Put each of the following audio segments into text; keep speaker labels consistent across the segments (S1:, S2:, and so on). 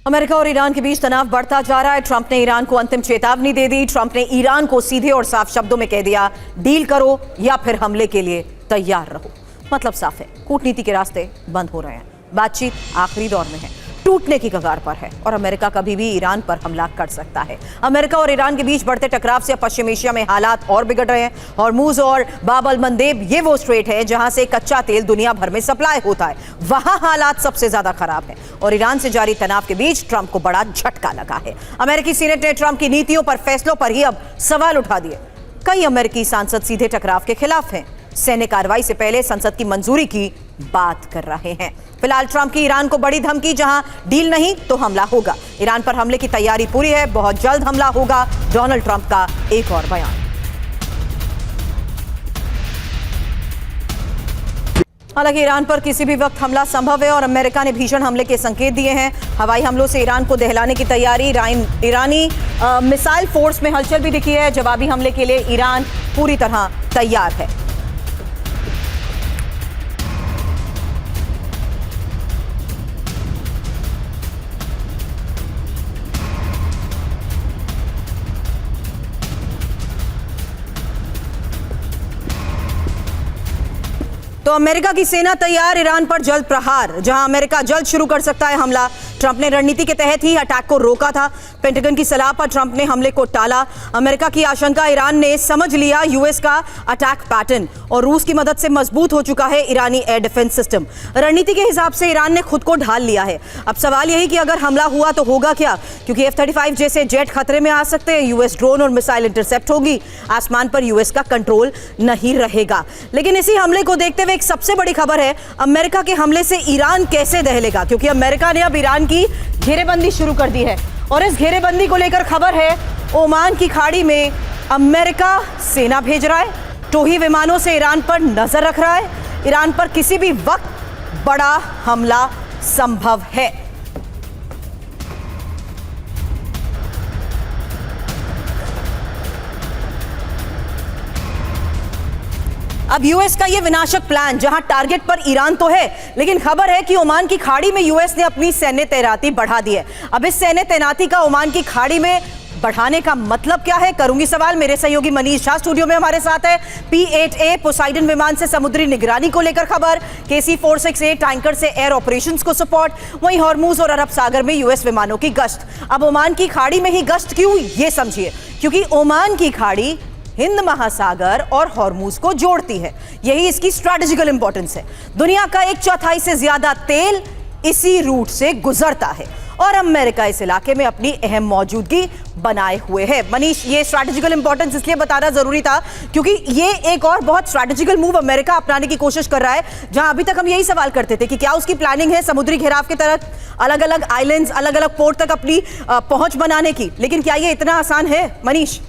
S1: America और Iran के बीच तनाव बढ़ता जा रहा है। ट्रंप ने ईरान को अंतिम चेतावनी दे दी। ट्रंप ने ईरान को सीधे और साफ शब्दों में कह दिया, डील करो या फिर हमले के लिए तैयार रहो। मतलब साफ है, कूटनीति के रास्ते बंद हो रहे हैं। बातचीत आखिरी दौर में है, टूटने की कगार पर है और अमेरिका कभी भी ईरान पर हमला कर सकता है। अमेरिका और ईरान के बीच बढ़ते टकराव से पश्चिम एशिया में हालात और बिगड़ रहे हैं। हॉर्मुज और बाब अल मंदेब ये वो स्ट्रेट है जहां से कच्चा तेल दुनिया भर में सप्लाई होता है। वहां हालात सबसे ज्यादा खराब है और ईरान से जारी तनाव के बीच ट्रंप को बड़ा झटका लगा है। अमेरिकी सीनेट ने ट्रंप की नीतियों पर फैसलों पर ही अब सवाल उठा दिए। कई अमेरिकी सांसद सीधे टकराव के खिलाफ हैं, सैन्य कार्रवाई से पहले संसद की मंजूरी की बात कर रहे हैं। फिलहाल ट्रंप की ईरान को बड़ी धमकी, जहां डील नहीं तो हमला होगा। ईरान पर हमले की तैयारी पूरी है, बहुत जल्द हमला होगा, डोनाल्ड ट्रंप का एक और बयान। हालांकि ईरान पर किसी भी वक्त हमला संभव है और अमेरिका ने भीषण हमले के संकेत दिए हैं। हवाई हमलों से ईरान को दहलाने की तैयारी। ईरानी मिसाइल फोर्स में हलचल भी दिखी है। जवाबी हमले के लिए ईरान पूरी तरह तैयार है। तो अमेरिका की सेना तैयार, ईरान पर जल्द प्रहार, जहां अमेरिका जल्द शुरू कर सकता है हमला। ट्रंप ने रणनीति के तहत ही अटैक को रोका था। पेंटागन की सलाह पर ट्रंप ने हमले को टाला। अमेरिका की आशंका ईरान ने समझ लिया यूएस का अटैक पैटर्न और रूस की मदद से मजबूत हो चुका है ईरानी एयर डिफेंस सिस्टम। रणनीति के हिसाब से ईरान ने खुद को ढाल लिया है। अब सवाल यही कि अगर हमला हुआ तो होगा क्या, क्योंकि F-35 जैसे जेट खतरे में आ सकते हैं। यूएस ड्रोन और मिसाइल इंटरसेप्ट होगी। आसमान पर यूएस का कंट्रोल नहीं रहेगा। लेकिन इसी हमले को देखते हुए एक सबसे बड़ी खबर है, अमेरिका के हमले से ईरान कैसे दहलेगा, क्योंकि अमेरिका ने अब ईरान की घेरेबंदी शुरू कर दी है। और इस घेरेबंदी को लेकर खबर है, ओमान की खाड़ी में अमेरिका सेना भेज रहा है, टोही विमानों से ईरान पर नजर रख रहा है। ईरान पर किसी भी वक्त बड़ा हमला संभव है। अब यूएस का ये विनाशक प्लान, जहां टारगेट पर ईरान तो है, लेकिन खबर है कि ओमान की खाड़ी में यूएस ने अपनी सैन्य तैनाती बढ़ा दी है। अब इस सैन्य तैनाती का ओमान की खाड़ी में बढ़ाने का मतलब क्या है, करूंगी सवाल। मेरे सहयोगी मनीष झा स्टूडियो में हमारे साथ है। P-8A पोसाइडन विमान से समुद्री निगरानी को लेकर खबर, KC-468 टैंकर से एयर ऑपरेशंस को सपोर्ट, वहीं हॉर्मुज और अरब सागर में यूएस विमानों की गश्त। अब ओमान की खाड़ी में ही गश्त क्यों, ये समझिए, क्योंकि ओमान की खाड़ी हिंद महासागर और हॉर्मुज को जोड़ती है। यही इसकी स्ट्रैटेजिकल इंपॉर्टेंस है। दुनिया का 1/4 से ज्यादा तेल इसी रूट से गुजरता है और अमेरिका इस इलाके में अपनी अहम मौजूदगी बनाए हुए है। मनीष, ये स्ट्रैटेजिकल इंपॉर्टेंस इसलिए बताना जरूरी था क्योंकि ये एक और बहुत स्ट्रैटेजिकल मूव अमेरिका अपनाने की कोशिश कर रहा है, जहां अभी तक हम यही सवाल करते थे कि क्या उसकी प्लानिंग है समुद्री घेराव के तरफ, अलग अलग आइलैंड्स, अलग अलग पोर्ट तक अपनी पहुंच बनाने की, लेकिन क्या ये इतना आसान है मनीष?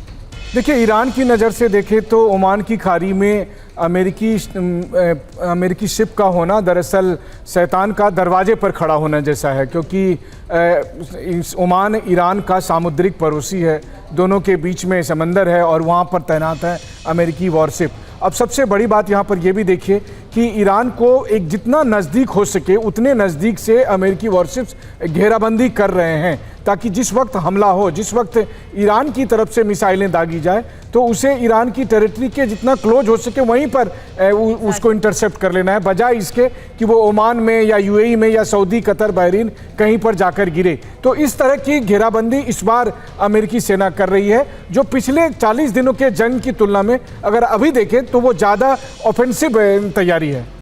S2: देखिए, ईरान की नज़र से देखें तो ओमान की खाड़ी में अमेरिकी शिप का होना दरअसल शैतान का दरवाजे पर खड़ा होना जैसा है, क्योंकि ओमान ईरान का सामुद्रिक पड़ोसी है। दोनों के बीच में समंदर है और वहाँ पर तैनात है अमेरिकी वॉरशिप। अब सबसे बड़ी बात यहाँ पर यह भी देखिए कि ईरान को एक जितना नज़दीक हो सके उतने नज़दीक से अमेरिकी वॉरशिप्स घेराबंदी कर रहे हैं, ताकि जिस वक्त हमला हो, जिस वक्त ईरान की तरफ से मिसाइलें दागी जाए, तो उसे ईरान की टेरिटरी के जितना क्लोज हो सके वहीं पर उसको इंटरसेप्ट कर लेना है, बजाय इसके कि वो ओमान में या यूएई में या सऊदी, कतर, बहरीन कहीं पर जाकर गिरे। तो इस तरह की घेराबंदी इस बार अमेरिकी सेना कर रही है, जो पिछले 40 दिनों के जंग की तुलना में अगर अभी देखें तो वो ज़्यादा ऑफेंसिव तैयारी है।